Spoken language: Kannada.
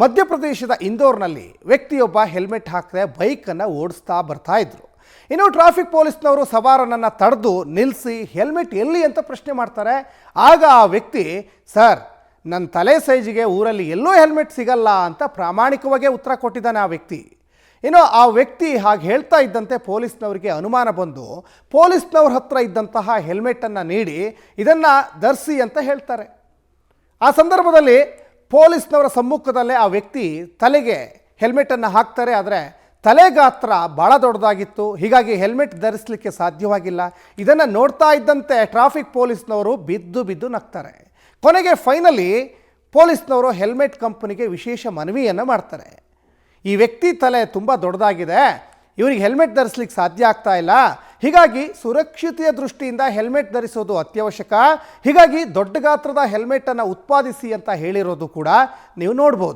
ಮಧ್ಯಪ್ರದೇಶದ ಇಂದೋರ್ನಲ್ಲಿ ವ್ಯಕ್ತಿಯೊಬ್ಬ ಹೆಲ್ಮೆಟ್ ಹಾಕದೆ ಬೈಕನ್ನು ಓಡಿಸ್ತಾ ಬರ್ತಾ ಇದ್ರು. ಇನ್ನು ಟ್ರಾಫಿಕ್ ಪೊಲೀಸ್ನವರು ಸವಾರನನ್ನು ತಡೆದು ನಿಲ್ಲಿಸಿ ಹೆಲ್ಮೆಟ್ ಎಲ್ಲಿ ಅಂತ ಪ್ರಶ್ನೆ ಮಾಡ್ತಾರೆ. ಆಗ ಆ ವ್ಯಕ್ತಿ, ಸರ್ ನನ್ನ ತಲೆ ಸೈಜಿಗೆ ಊರಲ್ಲಿ ಎಲ್ಲೂ ಹೆಲ್ಮೆಟ್ ಸಿಗಲ್ಲ ಅಂತ ಪ್ರಾಮಾಣಿಕವಾಗೇ ಉತ್ತರ ಕೊಟ್ಟಿದ್ದಾನೆ ಆ ವ್ಯಕ್ತಿ. ಇನ್ನು ಆ ವ್ಯಕ್ತಿ ಹಾಗೆ ಹೇಳ್ತಾ ಇದ್ದಂತೆ ಪೊಲೀಸ್ನವರಿಗೆ ಅನುಮಾನ ಬಂದು ಪೊಲೀಸ್ನವ್ರ ಹತ್ರ ಇದ್ದಂತಹ ಹೆಲ್ಮೆಟನ್ನು ನೀಡಿ ಇದನ್ನು ಧರಿಸಿ ಅಂತ ಹೇಳ್ತಾರೆ. ಆ ಸಂದರ್ಭದಲ್ಲಿ ಪೊಲೀಸ್ನವರ ಸಮ್ಮುಖದಲ್ಲೇ ಆ ವ್ಯಕ್ತಿ ತಲೆಗೆ ಹೆಲ್ಮೆಟನ್ನು ಹಾಕ್ತಾರೆ. ಆದರೆ ತಲೆ ಗಾತ್ರ ಭಾಳ ದೊಡ್ಡದಾಗಿತ್ತು, ಹೀಗಾಗಿ ಹೆಲ್ಮೆಟ್ ಧರಿಸಲಿಕ್ಕೆ ಸಾಧ್ಯವಾಗಿಲ್ಲ. ಇದನ್ನು ನೋಡ್ತಾ ಇದ್ದಂತೆ ಟ್ರಾಫಿಕ್ ಪೊಲೀಸ್ನವರು ಬಿದ್ದು ನಗ್ತಾರೆ. ಕೊನೆಗೆ ಫೈನಲಿ ಪೊಲೀಸ್ನವರು ಹೆಲ್ಮೆಟ್ ಕಂಪನಿಗೆ ವಿಶೇಷ ಮನವಿಯನ್ನು ಮಾಡ್ತಾರೆ. ಈ ವ್ಯಕ್ತಿ ತಲೆ ತುಂಬ ದೊಡ್ಡದಾಗಿದೆ, ಇವರಿಗೆ ಹೆಲ್ಮೆಟ್ ಧರಿಸ್ಲಿಕ್ಕೆ ಸಾಧ್ಯ ಆಗ್ತಾ ಇಲ್ಲ, ಹೀಗಾಗಿ ಸುರಕ್ಷತೆಯ ದೃಷ್ಟಿಯಿಂದ ಹೆಲ್ಮೆಟ್ ಧರಿಸೋದು ಅತ್ಯವಶ್ಯಕ, ಹೀಗಾಗಿ ದೊಡ್ಡ ಗಾತ್ರದ ಹೆಲ್ಮೆಟನ್ನು ಉತ್ಪಾದಿಸಿ ಅಂತ ಹೇಳಿರೋದು ಕೂಡ ನೀವು ನೋಡ್ಬೋದು.